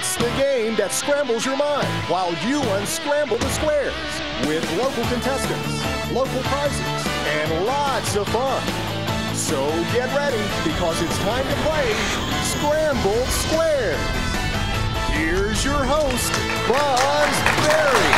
It's the game that scrambles your mind while you unscramble the squares with local contestants, local prizes, and lots of fun. So get ready because it's time to play Sqrambled Squares. Here's your host, Buzz Berry.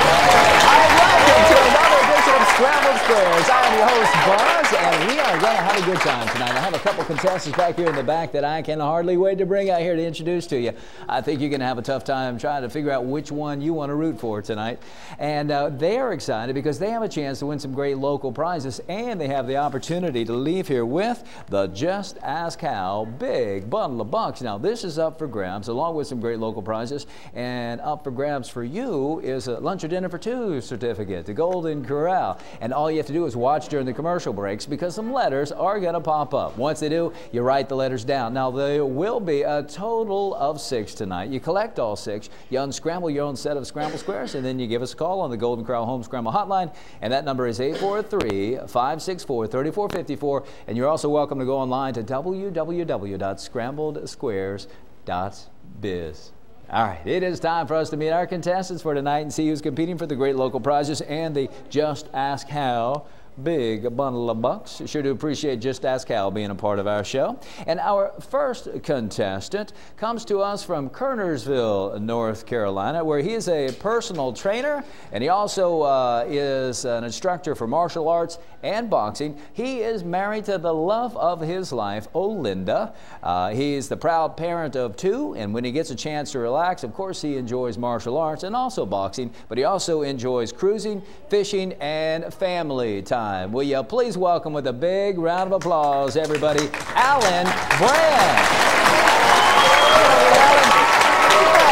Welcome to another edition of Sqrambled Squares. I am your host, Buzz, and we are going to have a good time tonight. I have a couple contestants back here in the back that I can hardly wait to bring out here to introduce to you. I think you're going to have a tough time trying to figure out which one you want to root for tonight. And they are excited because they have a chance to win some great local prizes, and they have the opportunity to leave here with the Just Ask How big bundle of bucks. Now, this is up for grabs, along with some great local prizes. And up for grabs for you is a lunch or dinner for two certificate to Golden Corral. And all you have to do is watch during the commercial breaks because some letters are going to pop up. Once they do, you write the letters down. Now, there will be a total of 6 tonight. You collect all 6, you unscramble your own set of Sqrambled Squares, and then you give us a call on the Golden Corral Home Scramble Hotline, and that number is 843-564-3454. And you're also welcome to go online to www.scrambledsquares.biz. All right, it is time for us to meet our contestants for tonight and see who's competing for the great local prizes and the Just Ask How big bundle of bucks. Sure do appreciate Just Ask How being a part of our show. And our first contestant comes to us from Kernersville, North Carolina, where he is a personal trainer, and he also is an instructor for martial arts and boxing. He is married to the love of his life, Olinda. He's the proud parent of 2, and when he gets a chance to relax, of course, he enjoys martial arts and also boxing, but he also enjoys cruising, fishing, and family time. Will you please welcome with a big round of applause, everybody, Alan Brand.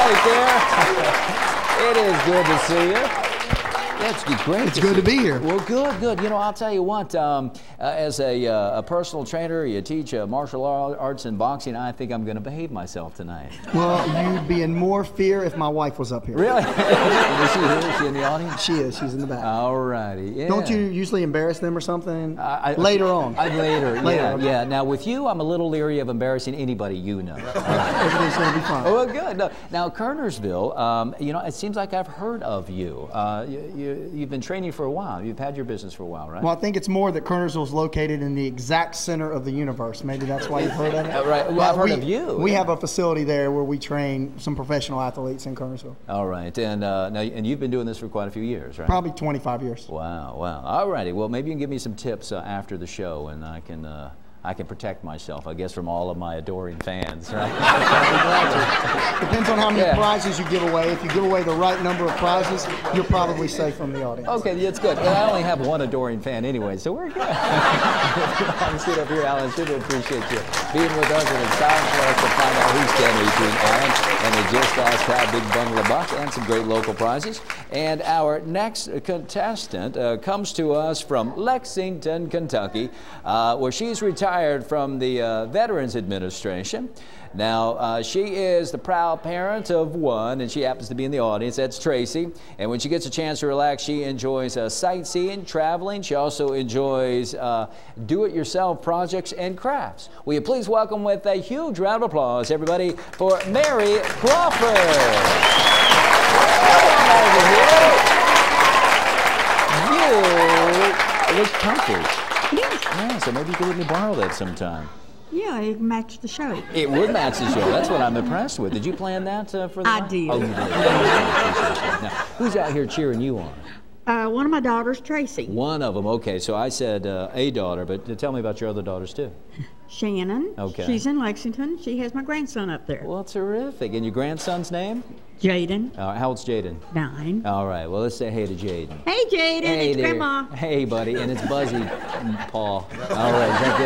Right there. It is good to see you. That's great. It's good to be here. Well, good. You know, I'll tell you what, as a personal trainer, you teach martial arts and boxing, I think I'm going to behave myself tonight. Well, you'd be in more fear if my wife was up here. Really? Is she here? Is she in the audience? She is. She's in the back. All righty. Yeah. Don't you usually embarrass them or something? Later on. Later, okay. Yeah. Now, with you, I'm a little leery of embarrassing anybody you know. Everything's going to be fine. Oh, good. No. Now, Kernersville, you know, it seems like I've heard of you. You've been training for a while. You've had your business for a while, right? Well, I think it's more that Kernersville is located in the exact center of the universe. Maybe that's why you've heard of it. Right. Well, I've heard of you. We have a facility there where we train some professional athletes in Kernersville. All right. And now, you've been doing this for quite a few years, right? Probably 25 years. Wow. All righty. Well, maybe you can give me some tips after the show, and I can protect myself, I guess, from all of my adoring fans, right? Depends on how many prizes you give away. If you give away the right number of prizes, you're probably safe from the audience. Okay, that's good. Well, I only have one adoring fan anyway, so we're good. I'm sitting up here, Alan. Super appreciate you being with us, and it's time for us to find out who's standing between Alan and the Just Ask How big bundle of bucks and some great local prizes. And our next contestant comes to us from Lexington, Kentucky, where she's retired from the Veterans Administration. Now, she is the proud parent of 1, and she happens to be in the audience. That's Tracy. And when she gets a chance to relax, she enjoys sightseeing, traveling. She also enjoys do-it-yourself projects and crafts. Will you please welcome with a huge round of applause, everybody, for Mary Crawford. Come on over here. You look comfy. Yes. Yeah, so maybe you could let me borrow that sometime. Yeah, it matched the show. It would match the show. That's what I'm impressed with. Did you plan that for the I night? did. Oh, you did. Now, who's out here cheering you on? One of my daughters, Tracy. One of them. Okay, so I said a daughter, but tell me about your other daughters, too. Shannon. Okay. She's in Lexington. She has my grandson up there. Well, terrific. And your grandson's name? Jaden. How old's Jaden? 9. All right. Well, let's say hey to Jaden. Hey, Jaden. Hey it's there. Grandma. Hey, buddy. And it's Buzzy Paul. All right. Is that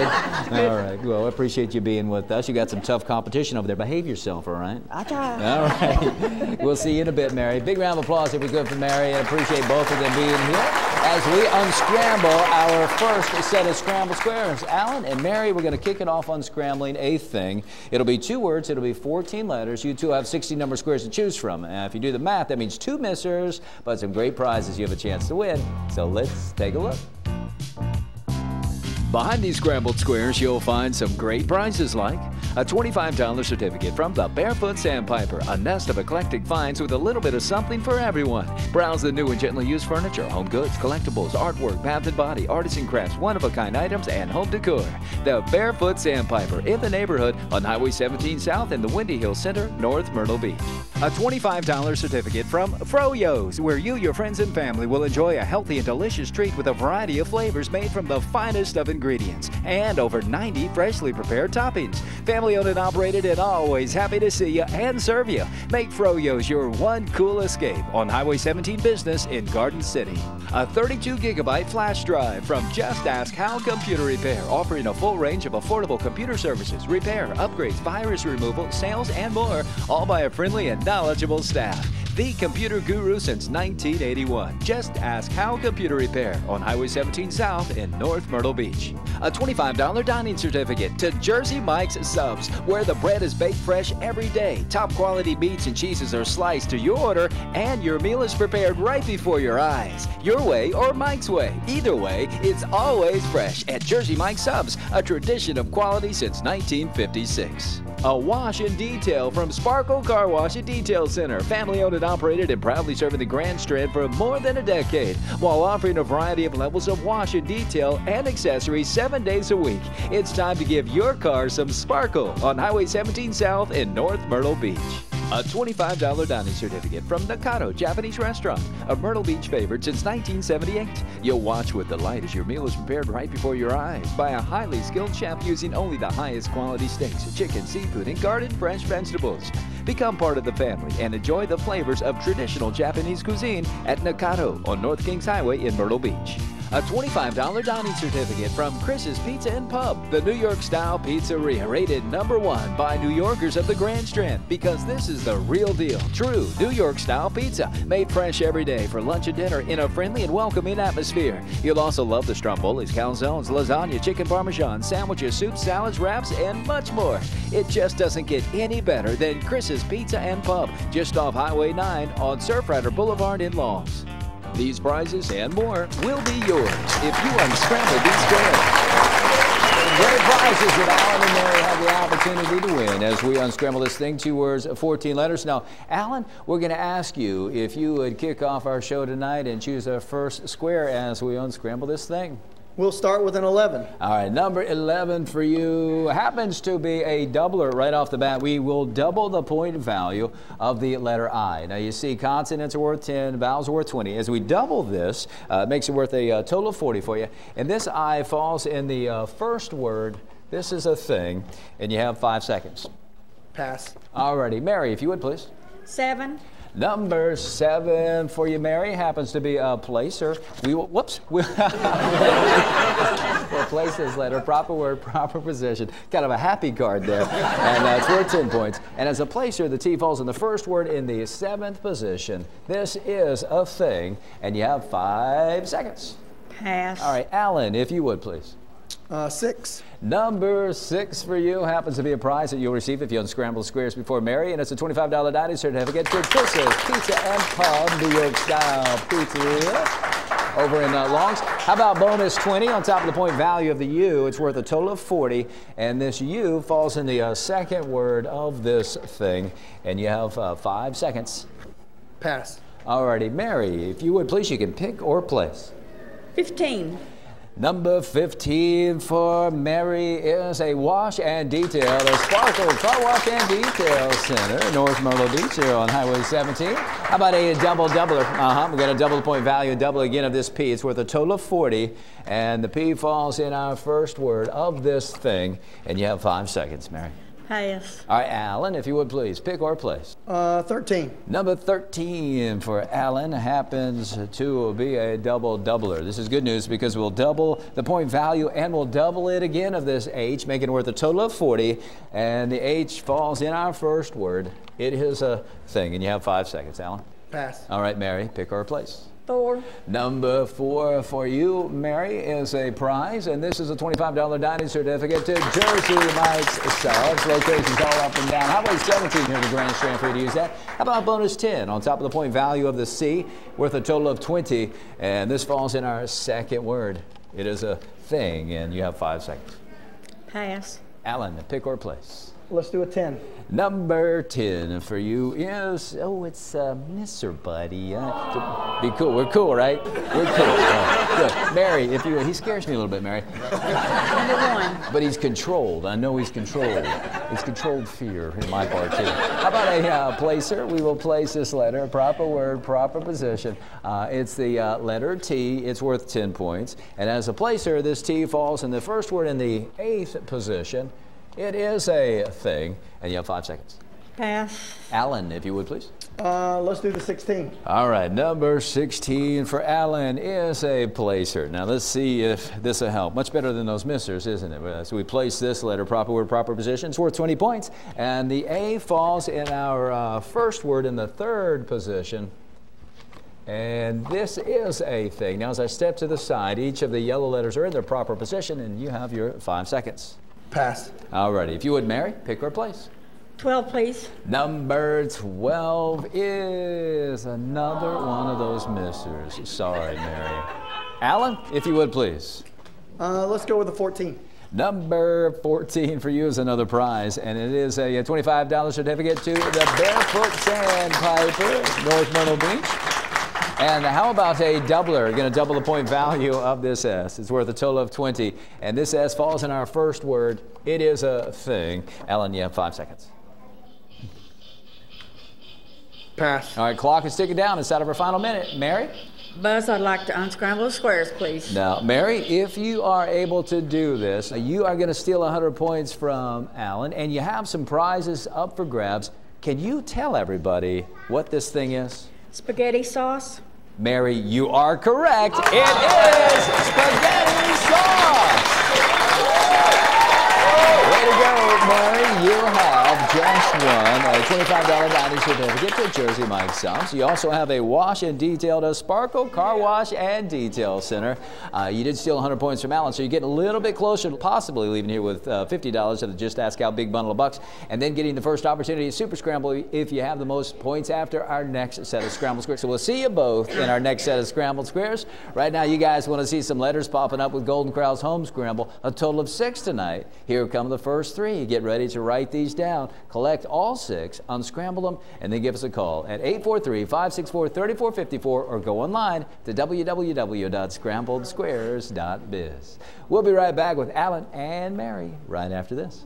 good? All right. Well, I appreciate you being with us. You got some tough competition over there. Behave yourself, all right? I try. All right. We'll see you in a bit, Mary. Big round of applause if we could for Mary. I appreciate both of them being here as we unscramble our first set of Sqrambled Squares. Alan and Mary, we're going to kick it off unscrambling a thing. It'll be 2 words. It'll be 14 letters. You two have 60 number squares to choose from. If you do the math, that means 2 missers, but some great prizes you have a chance to win. So let's take a look. Behind these scrambled squares, you'll find some great prizes like a $25 certificate from the Barefoot Sandpiper, a nest of eclectic finds with a little bit of something for everyone. Browse the new and gently used furniture, home goods, collectibles, artwork, bath and body, artisan crafts, one-of-a-kind items, and home decor. The Barefoot Sandpiper in the neighborhood on Highway 17 South in the Windy Hill Center, North Myrtle Beach. A $25 certificate from Froyo's, where you, your friends, and family will enjoy a healthy and delicious treat with a variety of flavors made from the finest of ingredients and over 90 freshly prepared toppings. Family owned and operated and always happy to see you and serve you. Make Froyo's your one cool escape on Highway 17 Business in Garden City. A 32-gigabyte flash drive from Just Ask How Computer Repair, offering a full range of affordable computer services, repair, upgrades, virus removal, sales, and more, all by a friendly and knowledgeable staff. The computer guru since 1981. Just Ask How Computer Repair on Highway 17 South in North Myrtle Beach. A $25 dining certificate to Jersey Mike's Subs, where the bread is baked fresh every day. Top quality meats and cheeses are sliced to your order, and your meal is prepared right before your eyes. Your way or Mike's way. Either way, it's always fresh at Jersey Mike's Subs, a tradition of quality since 1956. A wash and detail from Sparkle Car Wash and Detail Center. Family owned and operated and proudly serving the Grand Strand for more than a decade, while offering a variety of levels of wash and detail and accessories 7 days a week. It's time to give your car some sparkle on Highway 17 South in North Myrtle Beach. A $25 dining certificate from Nakano Japanese Restaurant, a Myrtle Beach favorite since 1978. You'll watch with delight as your meal is prepared right before your eyes by a highly skilled chef using only the highest quality steaks, chicken, seafood, and garden fresh vegetables. Become part of the family and enjoy the flavors of traditional Japanese cuisine at Nakano on North Kings Highway in Myrtle Beach. A $25 dining certificate from Chris's Pizza and Pub, the New York-style pizzeria rated #1 by New Yorkers of the Grand Strand, because this is the real deal. True New York-style pizza, made fresh every day for lunch and dinner in a friendly and welcoming atmosphere. You'll also love the strombolis, calzones, lasagna, chicken parmesan, sandwiches, soups, salads, wraps, and much more. It just doesn't get any better than Chris's Pizza and Pub, just off Highway 9 on Surfrider Boulevard in Laws. These prizes and more will be yours if you unscramble these squares. Great prizes that Alan and Mary have the opportunity to win as we unscramble this thing. 2 words, 14 letters. Now, Alan, we're going to ask you if you would kick off our show tonight and choose our first square as we unscramble this thing. We'll start with an 11. All right, number 11 for you happens to be a doubler right off the bat. We will double the point value of the letter I. Now, you see consonants are worth 10, vowels are worth 20. As we double this, it makes it worth a total of 40 for you. And this I falls in the first word. This is a thing, and you have 5 seconds. Pass. All righty, Mary, if you would, please. 7. Number 7 for you, Mary, happens to be a placer. We'll place this letter, proper word, proper position. Kind of a happy card there. And it's worth 10 points. And as a placer, the T falls in the first word in the 7th position. This is a thing, and you have 5 seconds. Pass. All right, Alan, if you would, please. 6. Number 6 for you happens to be a prize that you'll receive if you unscramble squares before Mary, and it's a $25 dining certificate to Chris's Pizza and Pub, New York-style pizzeria over in Longs. How about bonus 20 on top of the point value of the U? It's worth a total of 40, and this U falls in the second word of this thing, and you have 5 seconds. Pass. Alrighty, Mary, if you would please, you can pick or place. 15. Number 15 for Mary is a wash and detail. The Sparkle Car Wash and Detail Center, North Myrtle Beach, here on Highway 17. How about a double-doubler? We're going to double the point value, double again of this P. It's worth a total of 40, and the P falls in our first word of this thing, and you have 5 seconds, Mary. Pass. All right, Alan, if you would please, pick or place. 13. Number 13 for Alan happens to be a double-doubler. This is good news because we'll double the point value and we'll double it again of this H, making it worth a total of 40, and the H falls in our first word. It is a thing, and you have 5 seconds, Alan. Pass. All right, Mary, pick or place. 4. Number 4 for you, Mary, is a prize, and this is a $25 dining certificate to Jersey Mike's Subs. Locations all up and down Highway 17 here in the Grand Strand for you to use that. How about bonus 10 on top of the point value of the C, worth a total of 20, and this falls in our second word. It is a thing, and you have 5 seconds. Pass. Alan, pick or place. Let's do a 10. Number 10 for you is, oh, it's Mr. Buddy. Be cool. We're cool, right? We're cool. Good. Mary, if you, he scares me a little bit, Mary. Number 1. But he's controlled. I know he's controlled. It's controlled fear in my part, too. How about a placer? We will place this letter, proper word, proper position. It's the letter T. It's worth 10 points. And as a placer, this T falls in the first word in the 8th position. It is a thing, and you have 5 seconds. Pass. Alan, if you would, please. Let's do the 16. All right, number 16 for Alan is a placer. Now, let's see if this will help. Much better than those missers, isn't it? So we place this letter, proper word, proper position. It's worth 20 points. And the A falls in our first word in the 3rd position. And this is a thing. Now, as I step to the side, each of the yellow letters are in their proper position, and you have your 5 seconds. Pass. All righty. If you would, Mary, pick or place. 12, please. Number 12 is another one of those missers. Sorry, Mary. Alan, if you would, please. Let's go with the 14. Number 14 for you is another prize, and it is a $25 certificate to the Barefoot Sandpiper, North Myrtle Beach. And how about a doubler? Going to double the point value of this S. It's worth a total of 20. And this S falls in our first word. It is a thing. Alan, you have 5 seconds. Pass. All right, clock is ticking down. It's out of our final minute. Mary? Buzz, I'd like to unscramble the squares, please. Now, Mary, if you are able to do this, you are going to steal 100 points from Alan, and you have some prizes up for grabs. Can you tell everybody what this thing is? Spaghetti sauce. Mary, you are correct. It is spaghetti sauce. Way to go, Mary. You have just won a $25 dining certificate to Jersey Mike's Subs. You also have a wash and detail to Sparkle Car Wash and Detail Center. You did steal 100 points from Alan, so you're getting a little bit closer to possibly leaving here with $50 of the Just Ask Al big bundle of bucks, and then getting the first opportunity at Super Scramble if you have the most points after our next set of Scrambled Squares. So we'll see you both in our next set of Scrambled Squares. Right now, you guys want to see some letters popping up with Golden Corral's Home Scramble, a total of 6 tonight. Here come the first 3. Get ready to write these down. Collect all 6, unscramble them, and then give us a call at 843-564-3454 or go online to www.scrambledsquares.biz. We'll be right back with Alan and Mary right after this.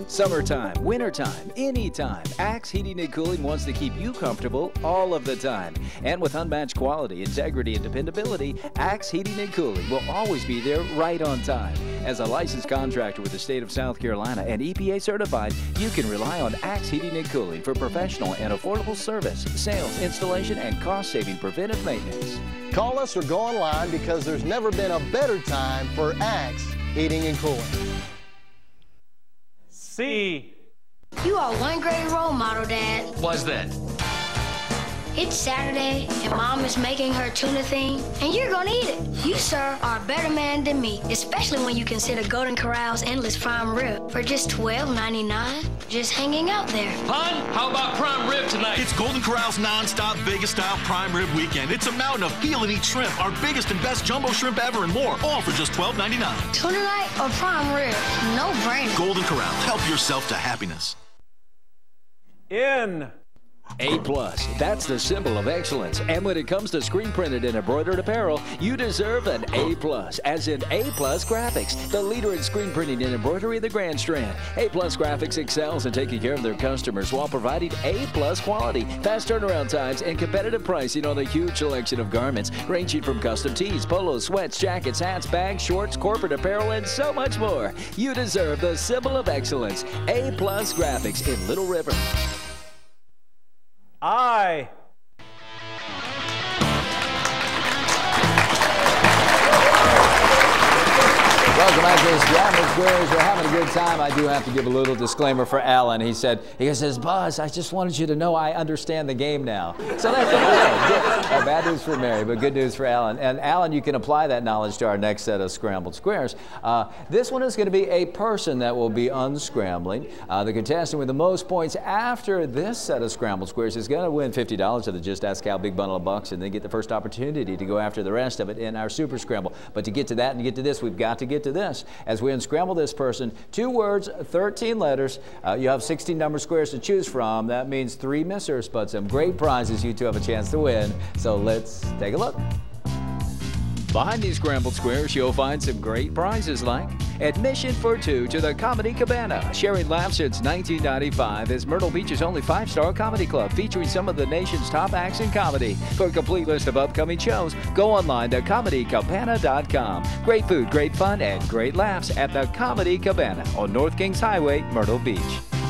Summertime, wintertime, anytime, Axe Heating and Cooling wants to keep you comfortable all of the time. And with unmatched quality, integrity, and dependability, Axe Heating and Cooling will always be there right on time. As a licensed contractor with the state of South Carolina and EPA certified, you can rely on Axe Heating and Cooling for professional and affordable service, sales, installation, and cost-saving preventive maintenance. Call us or go online because there's never been a better time for Axe Heating and Cooling. C. You are one great role model, Dad. Why's that? It's Saturday, and Mom is making her tuna thing, and you're gonna eat it. You, sir, are a better man than me, especially when you consider Golden Corral's endless prime rib for just $12.99, just hanging out there. Hon, how about prime rib tonight? It's Golden Corral's non-stop Vegas-style prime rib weekend. It's a mountain of peel and eat shrimp, our biggest and best jumbo shrimp ever, and more, all for just $12.99. Tuna night or prime rib? No brainer. Golden Corral, help yourself to happiness. N. A+, that's the symbol of excellence. And when it comes to screen printed and embroidered apparel, you deserve an A+, as in A+ Graphics, the leader in screen printing and embroidery of the Grand Strand. A+ Graphics excels in taking care of their customers while providing A+ quality, fast turnaround times, and competitive pricing on a huge selection of garments, ranging from custom tees, polos, sweats, jackets, hats, bags, shorts, corporate apparel, and so much more. You deserve the symbol of excellence, A+ Graphics in Little River. I. Welcome Welcome back to Sqrambled Squares. We're having a good time. I do have to give a little disclaimer for Alan. He says, Buzz, I just wanted you to know I understand the game now. So that's good. Bad news for Mary, but good news for Alan. And Alan, you can apply that knowledge to our next set of Sqrambled Squares. This one is going to be a person that will be unscrambling. The contestant with the most points after this set of Sqrambled Squares is going to win $50 of the Just Ask Al big bundle of bucks and then get the first opportunity to go after the rest of it in our Super Scramble. But to get to that and get to this, we've got to get to this. As we unscramble this person, 2 words, 13 letters. You have 16 number squares to choose from. That means 3 missers, but some great prizes you two have a chance to win. So let's take a look. Behind these Sqrambled Squares, you'll find some great prizes like admission for 2 to the Comedy Cabana, sharing laughs since 1995 as Myrtle Beach's only 5-star comedy club featuring some of the nation's top acts in comedy. For a complete list of upcoming shows, go online to comedycabana.com. Great food, great fun, and great laughs at the Comedy Cabana on North Kings Highway, Myrtle Beach.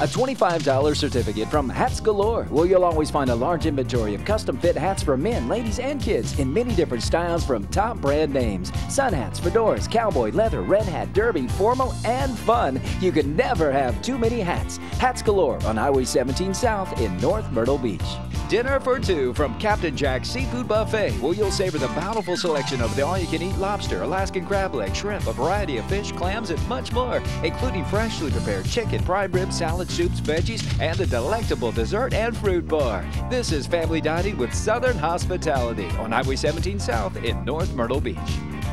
A $25 certificate from Hats Galore, where you'll always find a large inventory of custom fit hats for men, ladies, and kids in many different styles from top brand names. Sun hats, fedoras, cowboy, leather, red hat, derby, formal, and fun. You can never have too many hats. Hats Galore on Highway 17 South in North Myrtle Beach. Dinner for 2 from Captain Jack's Seafood Buffet, where you'll savor the bountiful selection of the all-you-can-eat lobster, Alaskan crab leg, shrimp, a variety of fish, clams, and much more, including freshly prepared chicken, prime rib, salad, soups, veggies, and a delectable dessert and fruit bar. This is family dining with Southern hospitality on Highway 17 South in North Myrtle Beach.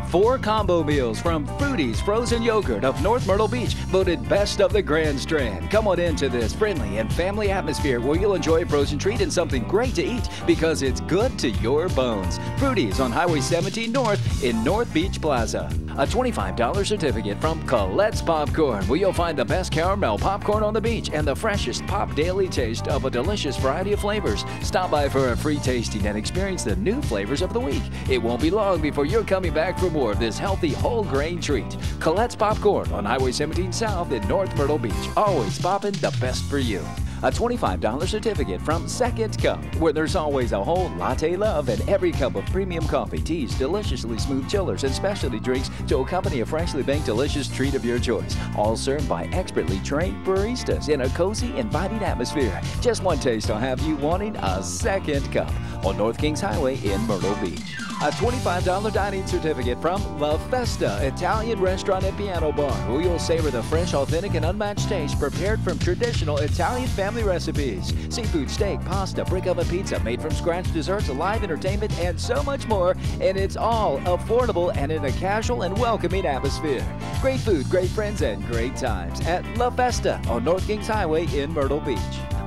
4 combo meals from Fruity's Frozen Yogurt of North Myrtle Beach, voted best of the Grand Strand. Come on into this friendly and family atmosphere where you'll enjoy a frozen treat and something great to eat because it's good to your bones. Fruity's on Highway 17 North in North Beach Plaza. A $25 certificate from Colette's Popcorn, where you'll find the best caramel popcorn on the beach and the freshest pop daily taste of a delicious variety of flavors. Stop by for a free tasting and experience the new flavors of the week. It won't be long before you're coming back for more of this healthy whole grain treat. Colette's Popcorn on Highway 17 South in North Myrtle Beach. Always popping the best for you. A $25 certificate from Second Cup, where there's always a whole latte love in every cup of premium coffee, teas, deliciously smooth chillers, and specialty drinks to accompany a freshly baked delicious treat of your choice. All served by expertly trained baristas in a cozy, inviting atmosphere. Just one taste will have you wanting a second cup on North Kings Highway in Myrtle Beach. A $25 dining certificate from La Festa Italian Restaurant and Piano Bar, where you'll savor the fresh, authentic, and unmatched taste prepared from traditional Italian family recipes. Seafood, steak, pasta, brick oven pizza, made from scratch desserts, live entertainment, and so much more. And it's all affordable and in a casual and welcoming atmosphere. Great food, great friends, and great times at La Festa on North Kings Highway in Myrtle Beach.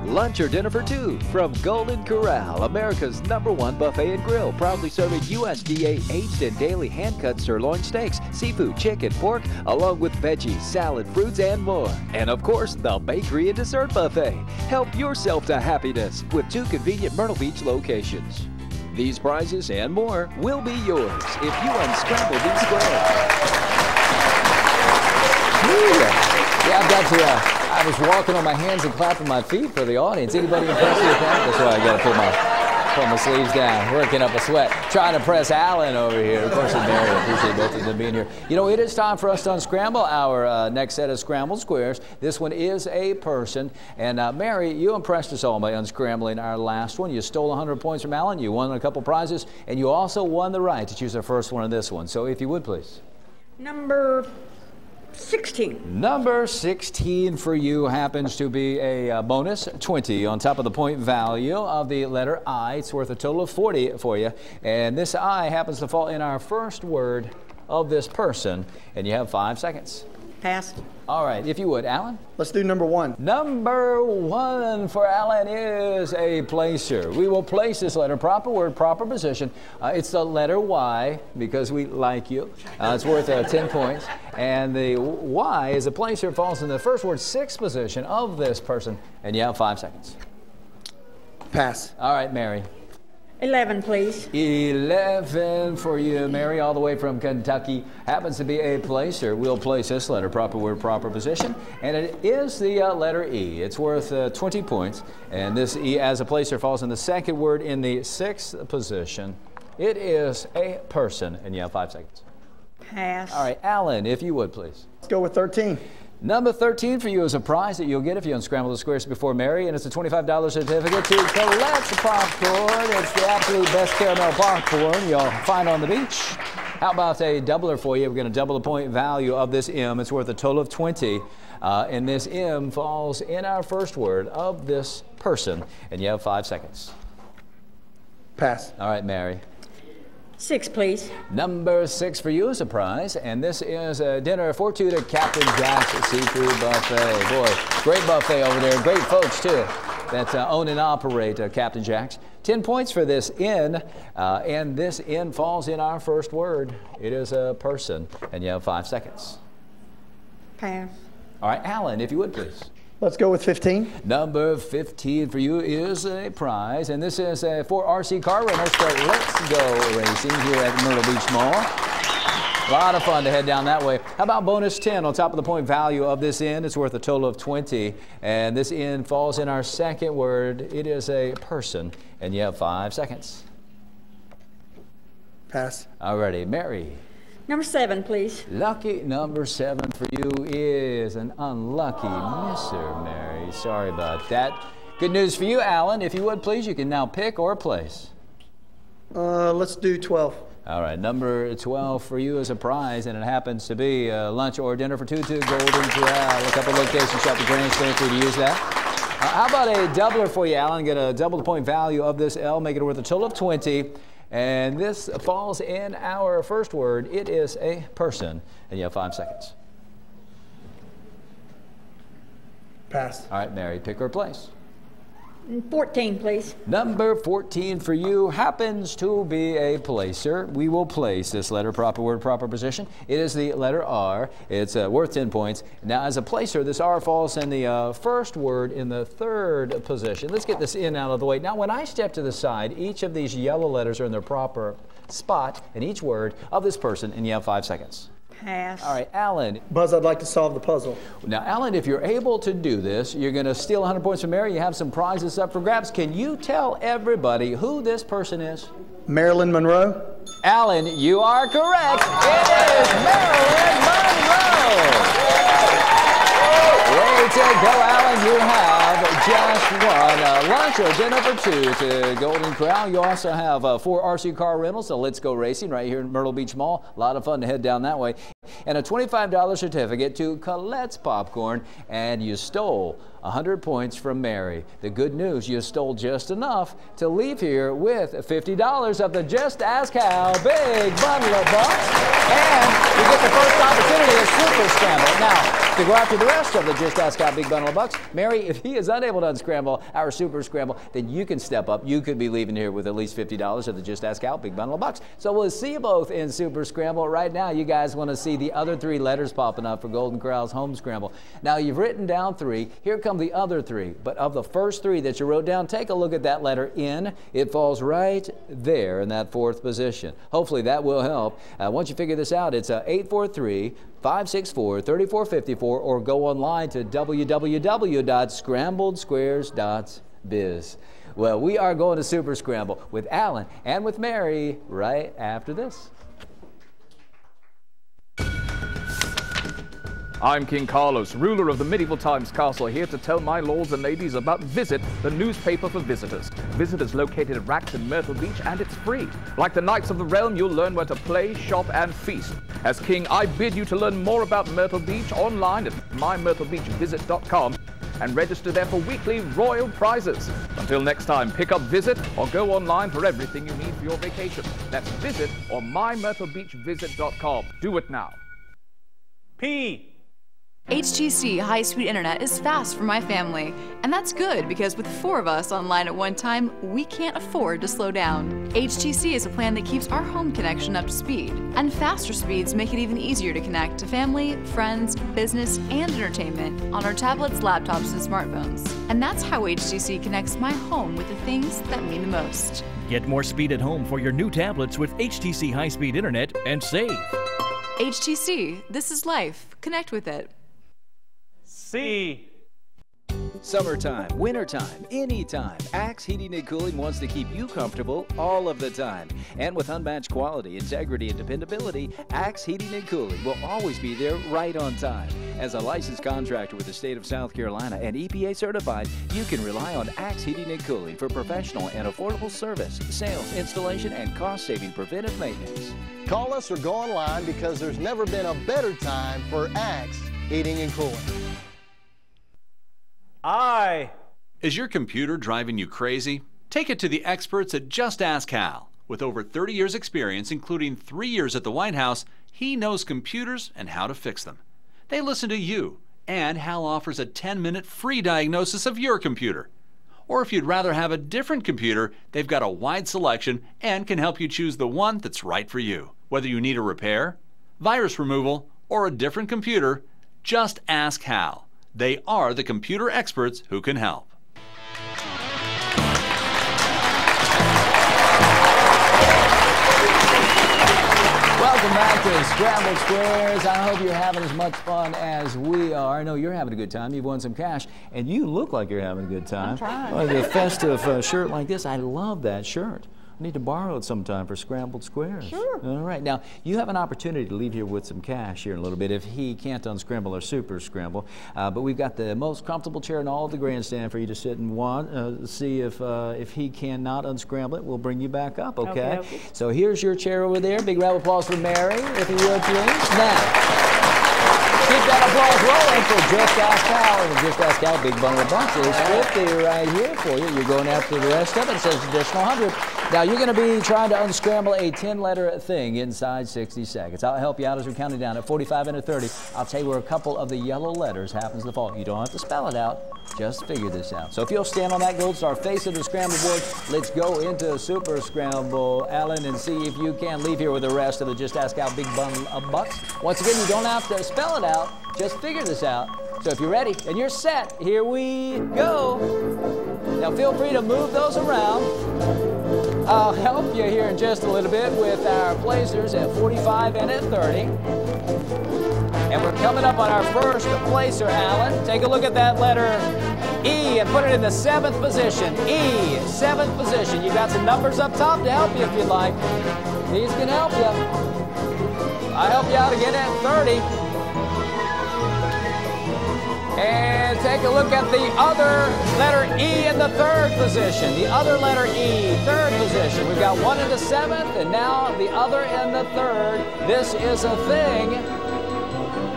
Lunch or dinner for 2 from Golden Corral, America's #1 buffet and grill, proudly serving USDA aged and daily hand-cut sirloin steaks, seafood, chicken, pork, along with veggies, salad, fruits, and more. And of course, the bakery and dessert buffet. Help yourself to happiness with 2 convenient Myrtle Beach locations. These prizes and more will be yours if you unscramble these squares. Yeah, I've got to, I was walking on my hands and clapping my feet for the audience. Anybody impressed with that? That's why I got to pull my sleeves down, working up a sweat. Trying to press Alan over here. Of course, and Mary. I appreciate both of them being here. You know, it is time for us to unscramble our next set of Sqrambled Squares. This one is a person. And Mary, you impressed us all by unscrambling our last one. You stole 100 points from Alan. You won a couple prizes. And you also won the right to choose the first one of this one. So if you would, please. Number 16. Number 16 for you happens to be a bonus 20 on top of the point value of the letter I. It's worth a total of 40 for you. And this I happens to fall in our first word of this person. And you have 5 seconds. Pass. All right, if you would, Alan? Let's do number 1. Number 1 for Alan is a placer. We will place this letter, proper word, proper position. It's the letter Y because we like you. It's worth 10 points. And the Y is a placer. It falls in the first word 6th position of this person. And you have 5 seconds. Pass. All right, Mary. 11, please. 11 for you, Mary, all the way from Kentucky. Happens to be a placer. We'll place this letter, proper word, proper position. And it is the letter E. It's worth 20 points. And this E as a placer falls in the second word in the 6th position. It is a person. And you have 5 seconds. Pass. All right, Alan, if you would, please. Let's go with 13. Number 13 for you is a prize that you'll get if you unscramble the squares before Mary, and it's a $25 certificate to Colette's Popcorn. It's the absolute best caramel popcorn you'll find on the beach. How about a doubler for you? We're going to double the point value of this M. It's worth a total of 20. And this M falls in our first word of this person. And you have 5 seconds. Pass. All right, Mary. 6, please. Number 6 for you is a prize, and this is a dinner for two to Captain Jack's Seafood Buffet. Boy, great buffet over there. Great folks, too, that own and operate Captain Jack's. 10 points for this N, and this N falls in our first word. It is a person, and you have 5 seconds. Pass. All right, Alan, if you would, please. Let's go with 15. Number 15 for you is a prize, and this is for RC car rentals for Let's Go Racing here at Myrtle Beach Mall. A lot of fun to head down that way. How about bonus 10 on top of the point value of this N? It's worth a total of 20, and this N falls in our second word. It is a person, and you have 5 seconds. Pass. All righty, Mary. Number 7, please. Lucky number 7 for you is an unlucky misser, Mary. Sorry about that. Good news for you, Alan. If you would, please, you can now pick or place. Let's do 12. All right, number 12 for you is a prize, and it happens to be lunch or dinner for two to Golden Corral. A couple locations shop the grandstand for you to use that. How about a doubler for you, Alan? Get a double the point value of this L, make it worth a total of 20. And this falls in our first word. It is a person. And you have 5 seconds. Pass. All right, Mary, pick or place. 14, please. Number 14 for you happens to be a placer. We will place this letter, proper word, proper position. It is the letter R. It's worth 10 points. Now, as a placer, this R falls in the first word in the third position. Let's get this in out of the way. Now, when I step to the side, each of these yellow letters are in their proper spot in each word of this person, and you have 5 seconds. Pass. All right, Alan. Buzz, I'd like to solve the puzzle. Now, Alan, if you're able to do this, you're going to steal 100 points from Mary. You have some prizes up for grabs. Can you tell everybody who this person is? Marilyn Monroe. Alan, you are correct. It is Marilyn Monroe. Way to go, Alan. You have just won lunch or dinner for two to Golden Corral. You also have 4 RC car rentals, so Let's Go Racing right here in Myrtle Beach Mall. A lot of fun to head down that way. And a $25 certificate to Colette's Popcorn. And you stole 100 points from Mary. The good news, you stole just enough to leave here with $50 of the Just Ask How Big Bundle of Bucks. And you get the first opportunity at Super Scramble. Now, to go after the rest of the Just Ask How Big Bundle of Bucks, Mary, if he is unable to unscramble our Super Scramble, then you can step up. You could be leaving here with at least $50 of the Just Ask How Big Bundle of Bucks. So we'll see you both in Super Scramble. Right now, you guys want to see the other 3 letters popping up for Golden Corral's Home Scramble. Now, you've written down 3. Here come the other 3. But of the first 3 that you wrote down, take a look at that letter N. It falls right there in that 4th position. Hopefully that will help. Once you figure this out, it's 843-564-3454, or go online to www.scrambledsquares.biz. Well, we are going to Super Scramble with Alan and with Mary right after this. I'm King Carlos, ruler of the medieval times castle, here to tell my lords and ladies about Visit, the newspaper for visitors. Visit is located at Racks in Myrtle Beach, and it's free. Like the Knights of the Realm, you'll learn where to play, shop, and feast. As king, I bid you to learn more about Myrtle Beach online at mymyrtlebeachvisit.com and register there for weekly royal prizes. Until next time, pick up Visit or go online for everything you need for your vacation. That's Visit or mymyrtlebeachvisit.com. Do it now. P. HTC high-speed internet is fast for my family, and that's good because with 4 of us online at one time, we can't afford to slow down. HTC is a plan that keeps our home connection up to speed, and faster speeds make it even easier to connect to family, friends, business, and entertainment on our tablets, laptops, and smartphones. And that's how HTC connects my home with the things that mean the most. Get more speed at home for your new tablets with HTC high-speed internet and save. HTC, this is life. Connect with it. C. Summertime, wintertime, anytime, Axe Heating and Cooling wants to keep you comfortable all of the time. And with unmatched quality, integrity, and dependability, Axe Heating and Cooling will always be there right on time. As a licensed contractor with the state of South Carolina and EPA certified, you can rely on Axe Heating and Cooling for professional and affordable service, sales, installation, and cost-saving preventive maintenance. Call us or go online because there's never been a better time for Axe Heating and Cooling. Is your computer driving you crazy? Take it to the experts at Just Ask Hal. With over 30 years experience, including 3 years at the White House, he knows computers and how to fix them. They listen to you, and Hal offers a 10-minute free diagnosis of your computer. Or if you'd rather have a different computer, they've got a wide selection and can help you choose the one that's right for you. Whether you need a repair, virus removal, or a different computer, just ask Hal. They are the computer experts who can help. Welcome back to Sqrambled Squares. I hope you're having as much fun as we are. I know you're having a good time. You've won some cash, and you look like you're having a good time. I'm trying. Like a festive shirt like this. I love that shirt. I need to borrow it sometime for Sqrambled Squares. Sure. All right. Now, you have an opportunity to leave here with some cash here in a little bit if he can't unscramble or super scramble. But we've got the most comfortable chair in all of the grandstand for you to sit and see if he cannot unscramble it. We'll bring you back up, okay? Okay. So here's your chair over there. Big round of applause for Mary, if you would, please. Now, keep that applause rolling for Just Ask Hal. And Just Ask Hal, big bundle of bucks is 50 right here for you. You're going after the rest of it. It says additional 100. Now, you're going to be trying to unscramble a 10-letter thing inside 60 seconds. I'll help you out as we're counting down at 45 and at 30. I'll tell you where a couple of the yellow letters happens to fall. You don't have to spell it out. Just figure this out. So if you'll stand on that gold star, face of the scramble board, let's go into Super Scramble, Alan, and see if you can leave here with the rest of the Just Ask Hal big bundle of bucks. Once again, you don't have to spell it out. Just figure this out. So if you're ready and you're set, here we go. Now feel free to move those around. I'll help you here in just a little bit with our placers at 45 and at 30. And we're coming up on our first placer, Alan. Take a look at that letter E and put it in the 7th position. E, 7th position. You've got some numbers up top to help you if you'd like. These can help you. I'll help you out again at 30. And take a look at the other letter E in the 3rd position. The other letter E, 3rd position. We've got one in the 7th and now the other in the 3rd. This is a thing.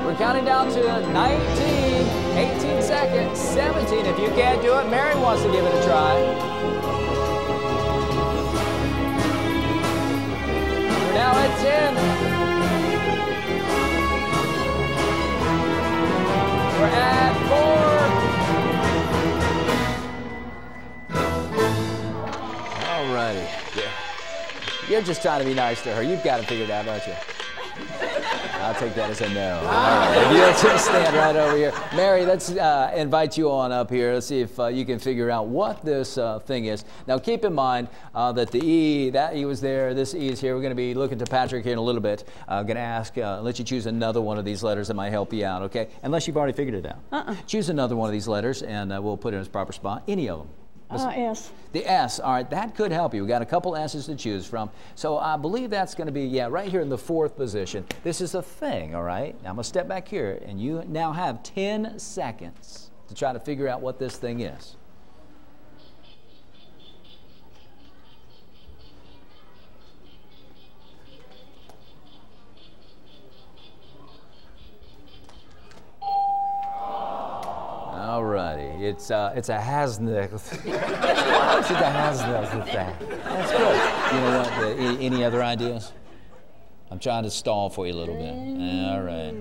We're counting down to 19, 18 seconds, 17. If you can't do it, Mary wants to give it a try. We're now at 10. We're at 4. All righty. Yeah. You're just trying to be nice to her. You've got it figured out, don't you? I'll take that as a no. All right. If you'll just stand right over here. Mary, let's invite you on up here. Let's see if you can figure out what this thing is. Now, keep in mind that the E, that E was there, this E is here. We're going to be looking to Patrick here in a little bit. I'm going to ask, let you choose another one of these letters that might help you out, okay? Unless you've already figured it out. Choose another one of these letters, and we'll put it in its proper spot. Any of them. S. The S, all right, that could help you. We've got a couple S's to choose from. So I believe that's going to be, yeah, right here in the 4th position. This is a thing, all right? Now I'm going to step back here, and you now have 10 seconds to try to figure out what this thing is. All righty, it's a hasn't. It's a hasn't thing. That's good. You know what? Any other ideas? I'm trying to stall for you a little bit. All right.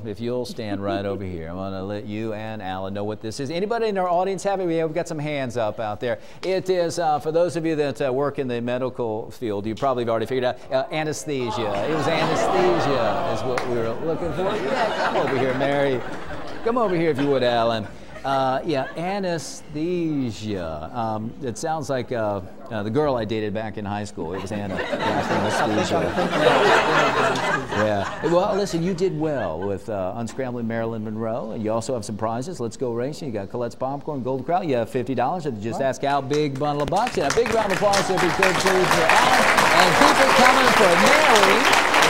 If you'll stand right over here, I'm going to let you and Alan know what this is. Anybody in our audience have it? Yeah, we've got some hands up out there. It is, for those of you that work in the medical field, you probably have already figured out, anesthesia. It was anesthesia is what we were looking for. Yeah, come over here, Mary. Come over here if you would, Alan. Yeah, anesthesia. It sounds like the girl I dated back in high school. It was Anna. Anesthesia. Yeah. Well, listen, you did well with Unscrambling Marilyn Monroe. You also have some prizes. Let's Go Racing. You got Colette's Popcorn, Gold Crown. You have $50 at the Just Ask Al big bundle of bucks. And a big round of applause if you could, please, for Alan. And keep it coming for Mary.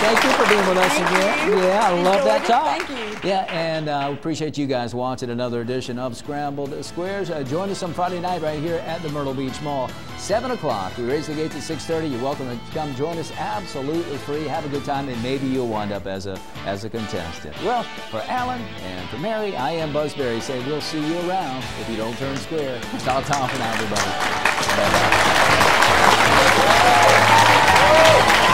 Thank you for being with us again. Yeah, I love that talk. Thank you. Yeah, and we appreciate you guys watching another edition of Scrambled Squares. Join us on Friday night right here at the Myrtle Beach Mall. 7 o'clock. We raise the gates at 6:30. You're welcome to come join us absolutely free. Have a good time, and maybe you'll wind up as a contestant. Well, for Alan and for Mary, I am Buzz Berry. Say we'll see you around if you don't turn square. Stop talking, everybody. Bye-bye.